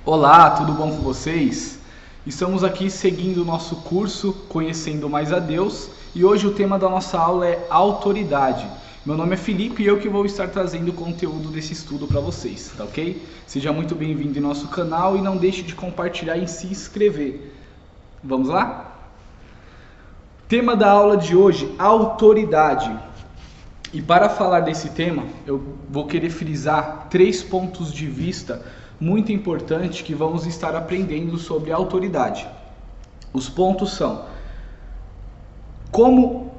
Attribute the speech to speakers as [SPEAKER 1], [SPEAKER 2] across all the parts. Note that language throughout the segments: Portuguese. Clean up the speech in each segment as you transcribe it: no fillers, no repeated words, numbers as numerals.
[SPEAKER 1] Olá, tudo bom com vocês? Estamos aqui seguindo o nosso curso Conhecendo Mais a Deus e hoje o tema da nossa aula é autoridade. Meu nome é Felipe e eu que vou estar trazendo o conteúdo desse estudo para vocês, tá ok? Seja muito bem-vindo em nosso canal e não deixe de compartilhar e se inscrever. Vamos lá? Tema da aula de hoje, autoridade. E para falar desse tema, eu vou querer frisar 3 pontos de vista muito importantes que vamos estar aprendendo sobre autoridade. Os pontos são: como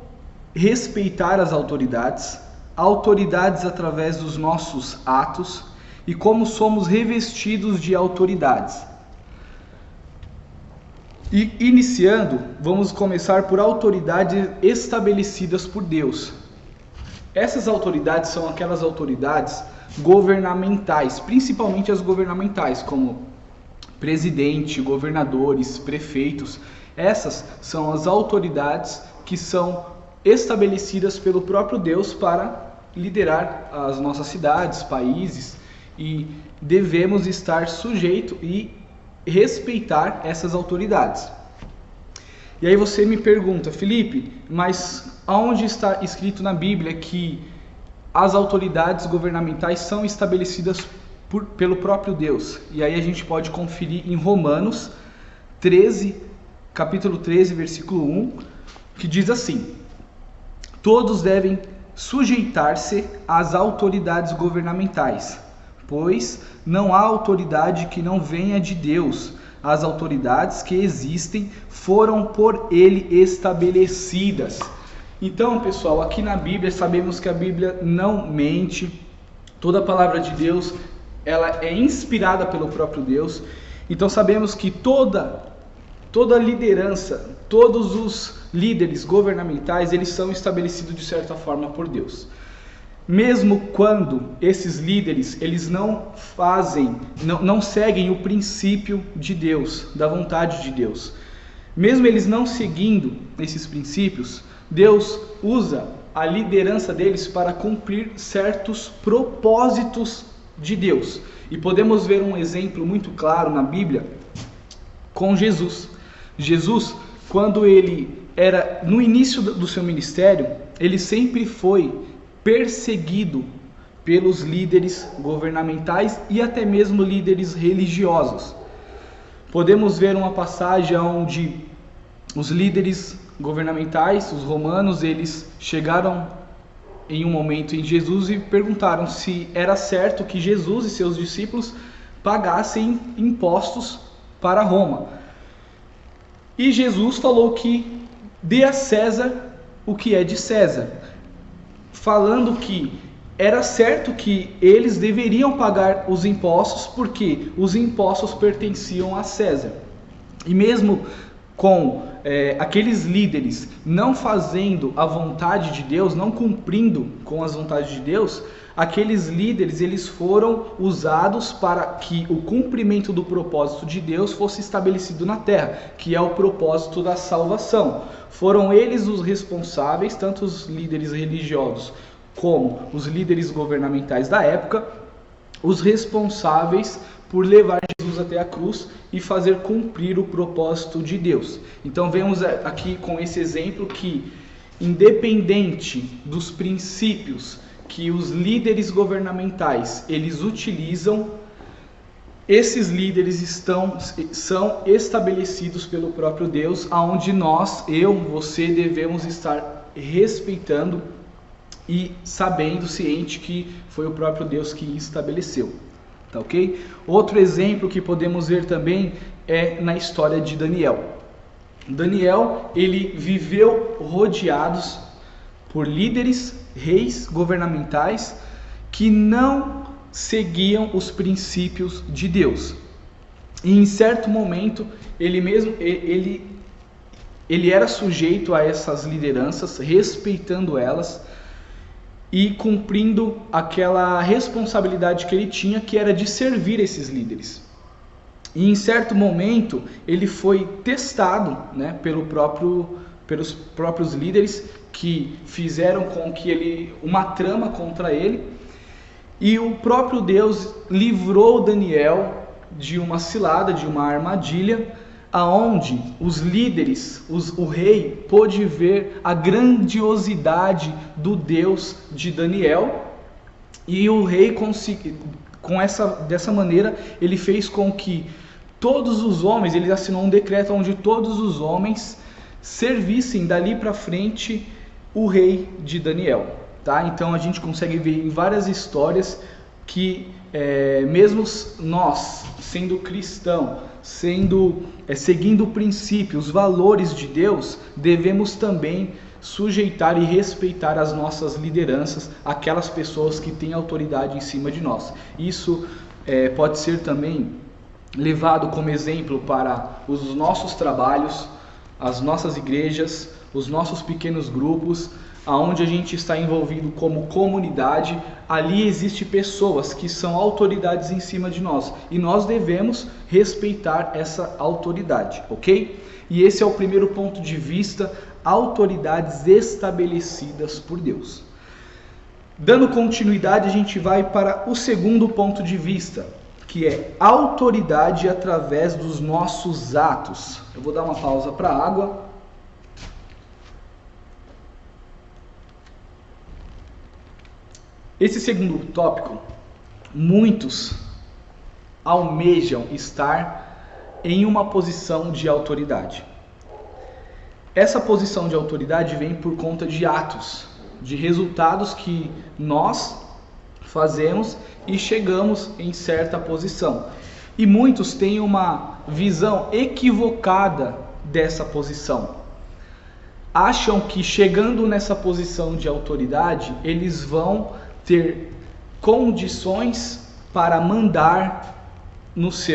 [SPEAKER 1] respeitar as autoridades, autoridades através dos nossos atos e como somos revestidos de autoridades. E iniciando, vamos começar por autoridades estabelecidas por Deus. Essas autoridades são aquelas autoridades governamentais, principalmente as governamentais, como presidente, governadores, prefeitos. Essas são as autoridades que são estabelecidas pelo próprio Deus para liderar as nossas cidades, países, e devemos estar sujeitos e respeitar essas autoridades. E aí você me pergunta: Felipe, mas aonde está escrito na Bíblia que as autoridades governamentais são estabelecidas pelo próprio Deus? E aí a gente pode conferir em Romanos 13, capítulo 13, versículo 1, que diz assim: todos devem sujeitar-se às autoridades governamentais, pois não há autoridade que não venha de Deus. As autoridades que existem foram por ele estabelecidas. Então, pessoal, aqui na Bíblia sabemos que a Bíblia não mente. Toda a palavra de Deus, ela é inspirada pelo próprio Deus. Então sabemos que toda liderança, todos os líderes governamentais, eles são estabelecidos de certa forma por Deus. Mesmo quando esses líderes, eles não seguem o princípio de Deus, da vontade de Deus. Mesmo eles não seguindo esses princípios, Deus usa a liderança deles para cumprir certos propósitos de Deus. E podemos ver um exemplo muito claro na Bíblia com Jesus. Jesus, quando ele era no início do seu ministério, ele sempre foi perseguido pelos líderes governamentais e até mesmo líderes religiosos. Podemos ver uma passagem onde os líderes governamentais, os romanos, eles chegaram em um momento em Jesus e perguntaram se era certo que Jesus e seus discípulos pagassem impostos para Roma. E Jesus falou que dê a César o que é de César, falando que era certo que eles deveriam pagar os impostos porque os impostos pertenciam a César. E mesmo com aqueles líderes não fazendo a vontade de Deus, não cumprindo com as vontades de Deus, aqueles líderes eles foram usados para que o cumprimento do propósito de Deus fosse estabelecido na terra, que é o propósito da salvação. Foram eles os responsáveis, tanto os líderes religiosos como os líderes governamentais da época, os responsáveis por levar Jesus até a cruz e fazer cumprir o propósito de Deus. Então vemos aqui com esse exemplo que, independente dos princípios que os líderes governamentais eles utilizam, esses líderes são estabelecidos pelo próprio Deus, aonde nós, você, devemos estar respeitando e sabendo, ciente que foi o próprio Deus que estabeleceu. Tá ok? Outro exemplo que podemos ver também é na história de Daniel. Daniel, ele viveu rodeados por líderes, reis governamentais que não seguiam os princípios de Deus. E em certo momento, ele era sujeito a essas lideranças, respeitando elas e cumprindo aquela responsabilidade que ele tinha, que era de servir esses líderes. E em certo momento ele foi testado, pelos próprios líderes, que fizeram com que uma trama contra ele, e o próprio Deus livrou Daniel de uma cilada, de uma armadilha, aonde os líderes, o rei pôde ver a grandiosidade do Deus de Daniel, e o rei dessa maneira ele fez com que todos os homens, ele assinou um decreto onde todos os homens servissem dali para frente o rei de Daniel, tá? Então a gente consegue ver em várias histórias que mesmo nós, sendo cristão, seguindo o princípio, os valores de Deus, devemos também sujeitar e respeitar as nossas lideranças, aquelas pessoas que têm autoridade em cima de nós. Isso pode ser também levado como exemplo para os nossos trabalhos, as nossas igrejas, os nossos pequenos grupos, aonde a gente está envolvido como comunidade. Ali existe pessoas que são autoridades em cima de nós e nós devemos respeitar essa autoridade, ok? E esse é o primeiro ponto de vista: autoridades estabelecidas por Deus. Dando continuidade, a gente vai para o segundo ponto de vista, que é autoridade através dos nossos atos. Eu vou dar uma pausa para a água. Esse segundo tópico, muitos almejam estar em uma posição de autoridade. Essa posição de autoridade vem por conta de atos, de resultados que nós fazemos e chegamos em certa posição. E muitos têm uma visão equivocada dessa posição. Acham que chegando nessa posição de autoridade, eles vão ter condições para mandar nos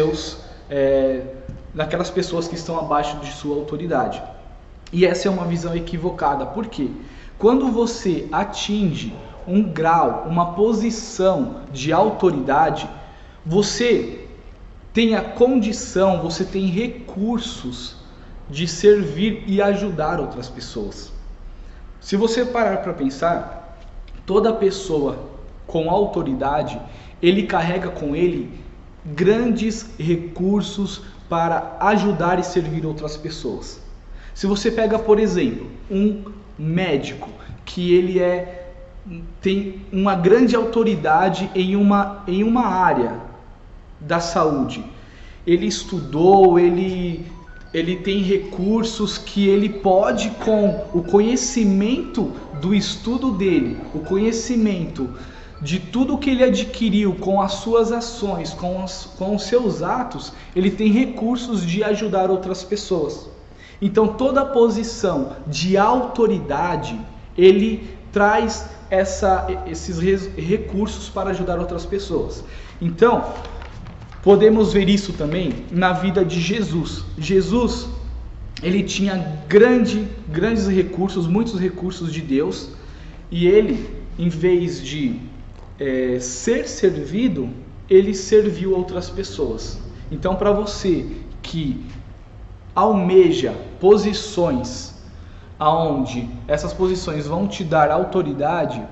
[SPEAKER 1] naquelas pessoas que estão abaixo de sua autoridade. E essa é uma visão equivocada. Por quê? Quando você atinge um grau, uma posição de autoridade, você tem a condição, você tem recursos de servir e ajudar outras pessoas. Se você parar para pensar, toda pessoa com autoridade, ele carrega com ele grandes recursos para ajudar e servir outras pessoas. Se você pega, por exemplo, um médico que ele tem uma grande autoridade em uma área da saúde, ele estudou, ele tem recursos que ele pode, com o conhecimento do estudo dele, o conhecimento de tudo que ele adquiriu com as suas ações, com os seus atos, ele tem recursos de ajudar outras pessoas. Então toda posição de autoridade, ele traz esses recursos para ajudar outras pessoas. Então, podemos ver isso também na vida de Jesus. Jesus, ele tinha grandes recursos, muitos recursos de Deus, e ele, em vez de ser servido, ele serviu outras pessoas. Então, para você que almeja posições aonde essas posições vão te dar autoridade,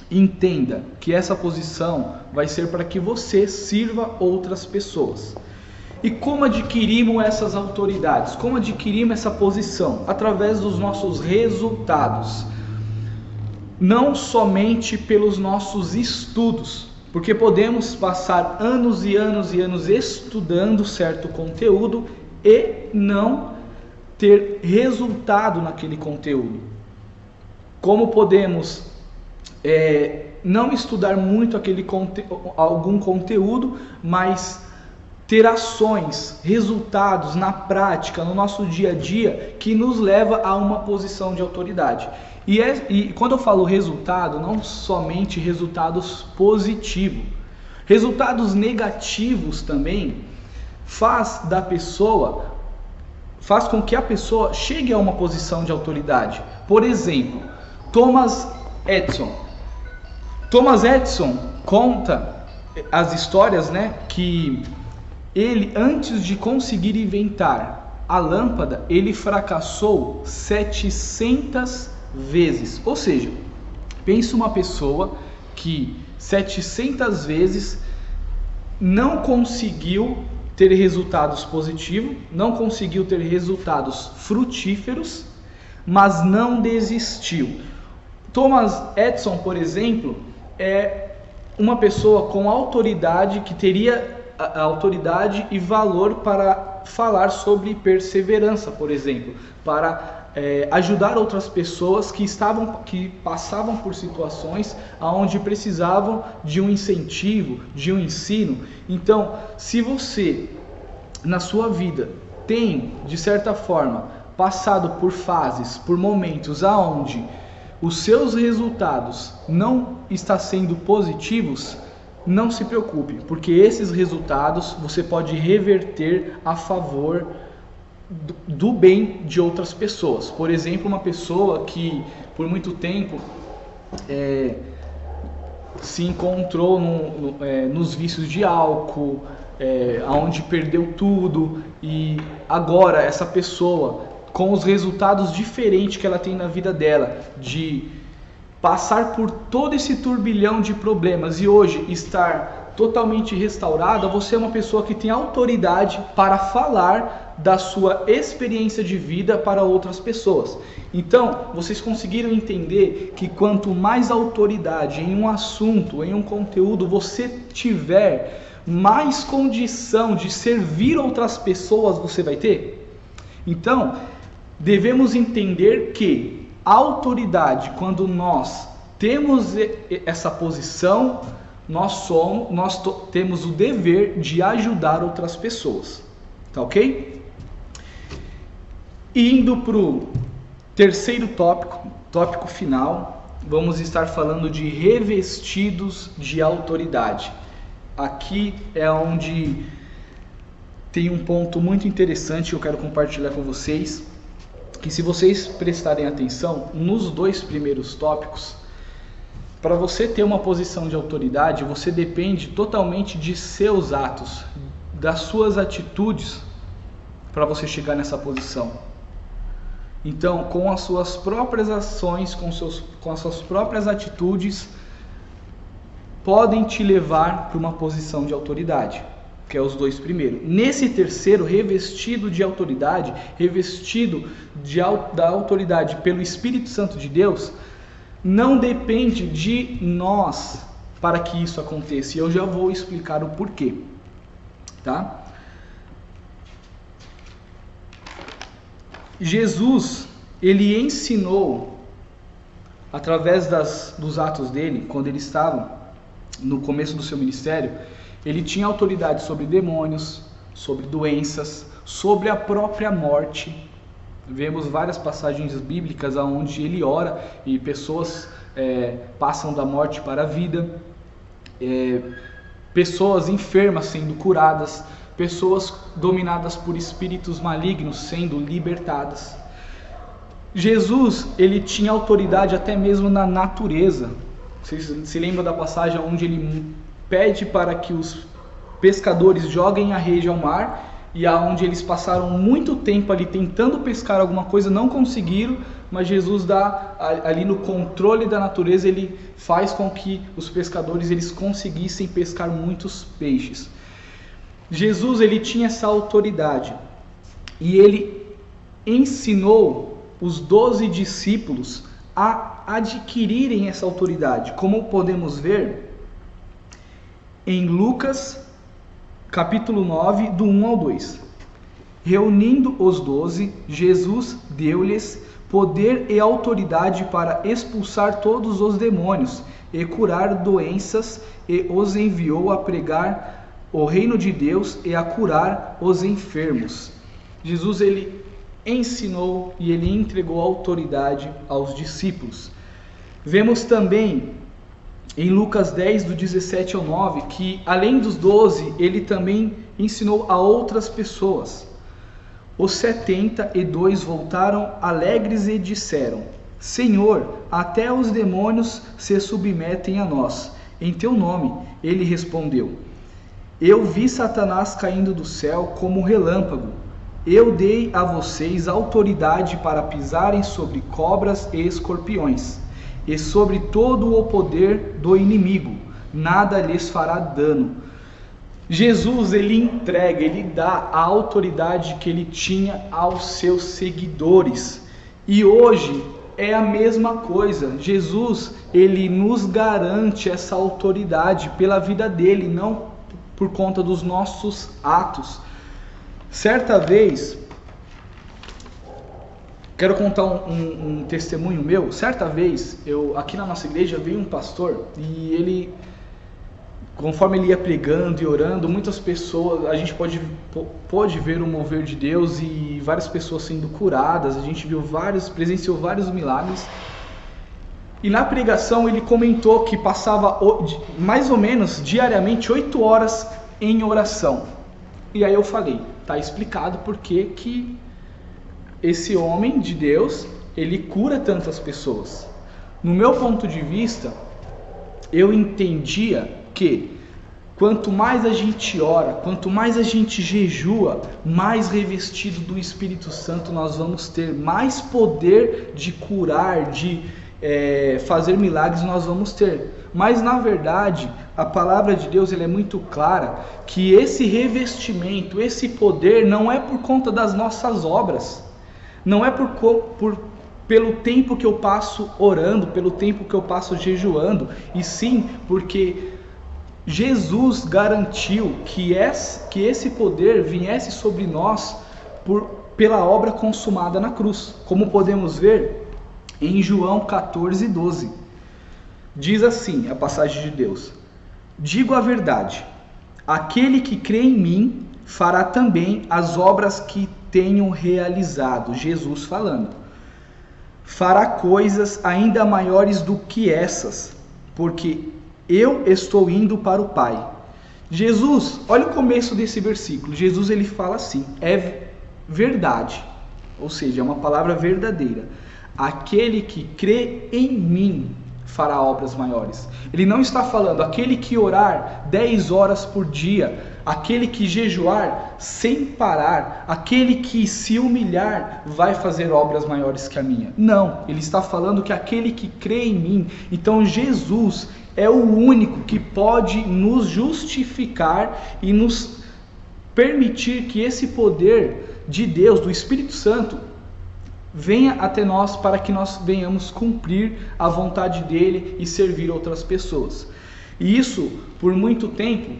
[SPEAKER 1] entenda que essa posição vai ser para que você sirva outras pessoas. E como adquirimos essas autoridades? Como adquirimos essa posição? Através dos nossos resultados. Não somente pelos nossos estudos, porque podemos passar anos e anos e anos estudando certo conteúdo e não ter resultado naquele conteúdo. Como podemos não estudar muito algum conteúdo, mas ter ações, resultados na prática, no nosso dia a dia, que nos leva a uma posição de autoridade. E quando eu falo resultado, não somente resultados positivos, resultados negativos também faz com que a pessoa chegue a uma posição de autoridade. Por exemplo, Thomas Edison conta as histórias, que ele, antes de conseguir inventar a lâmpada, ele fracassou 700 vezes. Ou seja, pense uma pessoa que 700 vezes não conseguiu ter resultados positivos, não conseguiu ter resultados frutíferos, mas não desistiu. Thomas Edison, por exemplo, é uma pessoa com autoridade, que teria a autoridade e valor para falar sobre perseverança, por exemplo, para ajudar outras pessoas que passavam por situações onde precisavam de um incentivo, de um ensino. Então, se você na sua vida tem, de certa forma, passado por fases, por momentos aonde os seus resultados não estão sendo positivos, não se preocupe, porque esses resultados você pode reverter a favor do bem de outras pessoas. Por exemplo, uma pessoa que por muito tempo se encontrou nos vícios de álcool, onde perdeu tudo, e agora essa pessoa, com os resultados diferentes que ela tem na vida dela, de passar por todo esse turbilhão de problemas e hoje estar totalmente restaurada, você é uma pessoa que tem autoridade para falar da sua experiência de vida para outras pessoas. Então, vocês conseguiram entender que quanto mais autoridade em um assunto, em um conteúdo você tiver, mais condição de servir outras pessoas você vai ter? Então, devemos entender que a autoridade, quando nós temos essa posição, nós temos o dever de ajudar outras pessoas. Tá ok? Indo para o terceiro tópico final, vamos estar falando de revestidos de autoridade. Aqui é onde tem um ponto muito interessante que eu quero compartilhar com vocês, que se vocês prestarem atenção nos dois primeiros tópicos, para você ter uma posição de autoridade, você depende totalmente de seus atos, das suas atitudes, para você chegar nessa posição. Então, com as suas próprias ações, com as suas próprias atitudes, podem te levar para uma posição de autoridade, que é os dois primeiros. Nesse terceiro, revestido de autoridade, da autoridade pelo Espírito Santo de Deus, não depende de nós para que isso aconteça. E eu já vou explicar o porquê, tá? Jesus, ele ensinou, através dos atos dele, quando ele estava no começo do seu ministério, ele tinha autoridade sobre demônios, sobre doenças, sobre a própria morte. Vemos várias passagens bíblicas onde ele ora e pessoas passam da morte para a vida, pessoas enfermas sendo curadas, pessoas dominadas por espíritos malignos sendo libertadas. Jesus, ele tinha autoridade até mesmo na natureza. Vocês se lembram da passagem onde ele pede para que os pescadores joguem a rede ao mar, e aonde eles passaram muito tempo ali tentando pescar alguma coisa, não conseguiram, mas Jesus dá ali no controle da natureza, ele faz com que os pescadores eles conseguissem pescar muitos peixes. Jesus, ele tinha essa autoridade e ele ensinou os 12 discípulos a adquirirem essa autoridade, como podemos ver em Lucas capítulo 9, do 1 ao 2. Reunindo os 12, Jesus deu-lhes poder e autoridade para expulsar todos os demônios e curar doenças, e os enviou a pregar o reino de Deus e a curar os enfermos. Jesus, ele ensinou e ele entregou autoridade aos discípulos. Vemos também em Lucas 10, do 17 ao 9, que além dos 12, ele também ensinou a outras pessoas. Os 72 voltaram alegres e disseram: Senhor, até os demônios se submetem a nós, em teu nome. Ele respondeu: Eu vi Satanás caindo do céu como relâmpago. Eu dei a vocês autoridade para pisarem sobre cobras e escorpiões, e sobre todo o poder do inimigo, nada lhes fará dano. Jesus, ele entrega, ele dá a autoridade que ele tinha aos seus seguidores. E hoje é a mesma coisa. Jesus, ele nos garante essa autoridade pela vida dele, não por conta dos nossos atos. Certa vez, quero contar um testemunho meu. Certa vez, aqui na nossa igreja veio um pastor e ele, conforme ele ia pregando e orando, muitas pessoas, a gente pode ver o mover de Deus e várias pessoas sendo curadas. A gente presenciou vários milagres. E na pregação ele comentou que passava mais ou menos diariamente 8 horas em oração. E aí eu falei, tá explicado por que esse homem de Deus, ele cura tantas pessoas. No meu ponto de vista, eu entendia que quanto mais a gente ora, quanto mais a gente jejua, mais revestido do Espírito Santo nós vamos ter, mais poder de curar, de fazer milagres nós vamos ter. Mas na verdade, a palavra de Deus ela é muito clara, que esse revestimento, esse poder não é por conta das nossas obras, não é pelo tempo que eu passo orando, pelo tempo que eu passo jejuando, e sim porque Jesus garantiu que esse poder viesse sobre nós pela obra consumada na cruz. Como podemos ver em João 14:12. Diz assim a passagem de Deus: digo a verdade, aquele que crê em mim fará também as obras que tenho realizado. Jesus falando. Fará coisas ainda maiores do que essas, porque eu estou indo para o Pai. Jesus, olha o começo desse versículo. Jesus ele fala assim, é verdade, ou seja, é uma palavra verdadeira. Aquele que crê em mim fará obras maiores. Ele não está falando aquele que orar 10 horas por dia, aquele que jejuar sem parar, aquele que se humilhar vai fazer obras maiores que a minha. Não, ele está falando que aquele que crê em mim. Então Jesus é o único que pode nos justificar e nos permitir que esse poder de Deus, do Espírito Santo, venha até nós para que nós venhamos cumprir a vontade dele e servir outras pessoas. E isso, por muito tempo,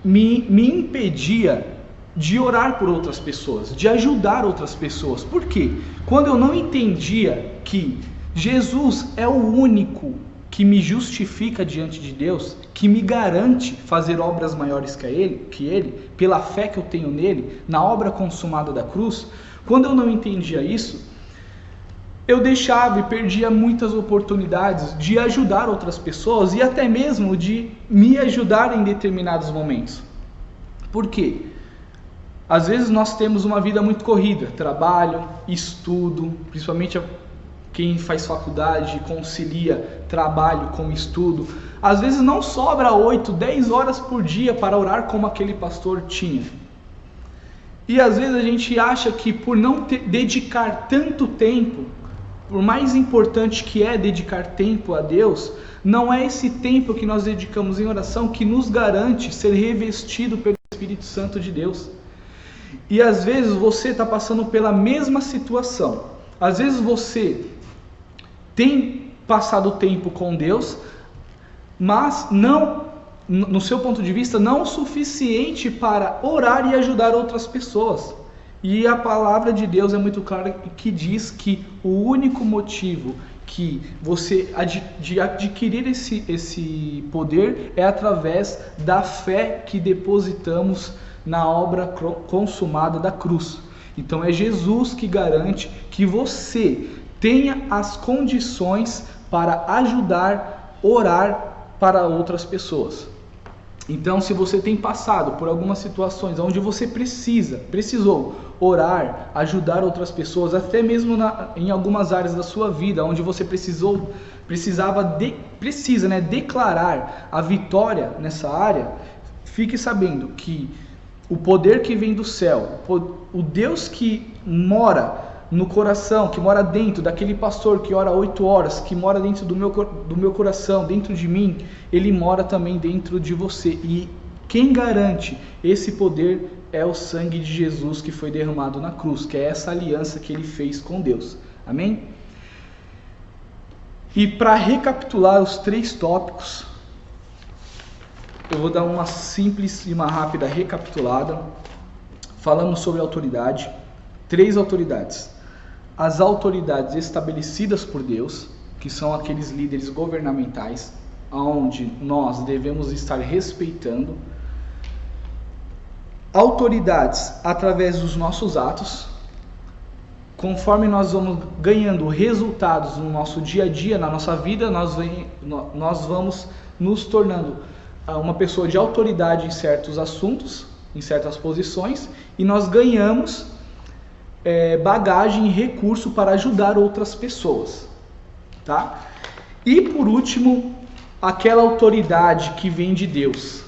[SPEAKER 1] me impedia de orar por outras pessoas, de ajudar outras pessoas. Por quê? Quando eu não entendia que Jesus é o único que me justifica diante de Deus, que me garante fazer obras maiores que ele, pela fé que eu tenho nele, na obra consumada da cruz. Quando eu não entendia isso, eu deixava e perdia muitas oportunidades de ajudar outras pessoas e até mesmo de me ajudar em determinados momentos. Por quê? Às vezes nós temos uma vida muito corrida, trabalho, estudo, principalmente quem faz faculdade, concilia trabalho com estudo. Às vezes não sobra 8, 10 horas por dia para orar como aquele pastor tinha. E às vezes a gente acha que por não dedicar tanto tempo, por mais importante que é dedicar tempo a Deus, não é esse tempo que nós dedicamos em oração que nos garante ser revestido pelo Espírito Santo de Deus. E às vezes você está passando pela mesma situação. Às vezes você tem passado tempo com Deus, mas não, no seu ponto de vista, não o suficiente para orar e ajudar outras pessoas. E a palavra de Deus é muito clara que diz que o único motivo que você de adquirir esse poder é através da fé que depositamos na obra consumada da cruz. Então é Jesus que garante que você tenha as condições para ajudar, orar para outras pessoas. Então, se você tem passado por algumas situações onde você precisou orar, ajudar outras pessoas, até mesmo em algumas áreas da sua vida, onde você precisa declarar a vitória nessa área, fique sabendo que o poder que vem do céu, o Deus que mora no coração, que mora dentro daquele pastor que ora 8 horas, que mora dentro do meu coração, dentro de mim, ele mora também dentro de você. E quem garante esse poder é o sangue de Jesus que foi derramado na cruz, que é essa aliança que ele fez com Deus. Amém? E para recapitular os 3 tópicos, eu vou dar uma simples e uma rápida recapitulada. Falamos sobre autoridade, 3 autoridades. As autoridades estabelecidas por Deus, que são aqueles líderes governamentais, onde nós devemos estar respeitando. Autoridades através dos nossos atos. Conforme nós vamos ganhando resultados no nosso dia a dia, na nossa vida, nós vamos nos tornando uma pessoa de autoridade em certos assuntos, em certas posições, e nós ganhamos bagagem e recurso para ajudar outras pessoas, tá? E por último, aquela autoridade que vem de Deus,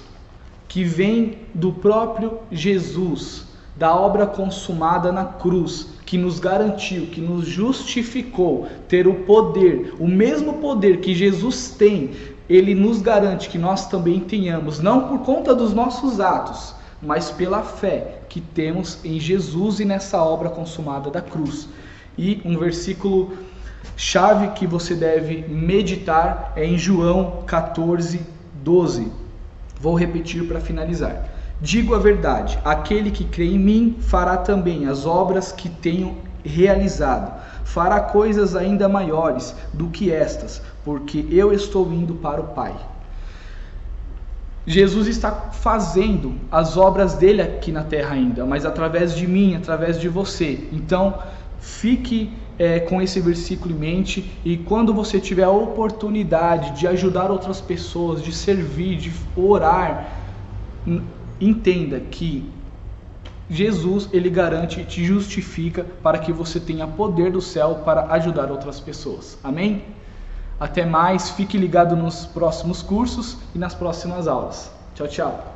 [SPEAKER 1] que vem do próprio Jesus, da obra consumada na cruz, que nos garantiu, que nos justificou ter o poder, o mesmo poder que Jesus tem, ele nos garante que nós também tenhamos, não por conta dos nossos atos, mas pela fé que temos em Jesus e nessa obra consumada da cruz. E um versículo chave que você deve meditar é em João 14:12. Vou repetir para finalizar. Digo a verdade, aquele que crê em mim fará também as obras que tenho realizado. Fará coisas ainda maiores do que estas, porque eu estou indo para o Pai. Jesus está fazendo as obras dele aqui na terra ainda, mas através de mim, através de você. Então, fique com esse versículo em mente, e quando você tiver a oportunidade de ajudar outras pessoas, de servir, de orar, entenda que Jesus, ele garante e te justifica para que você tenha poder do céu para ajudar outras pessoas. Amém? Até mais, fique ligado nos próximos cursos e nas próximas aulas. Tchau, tchau.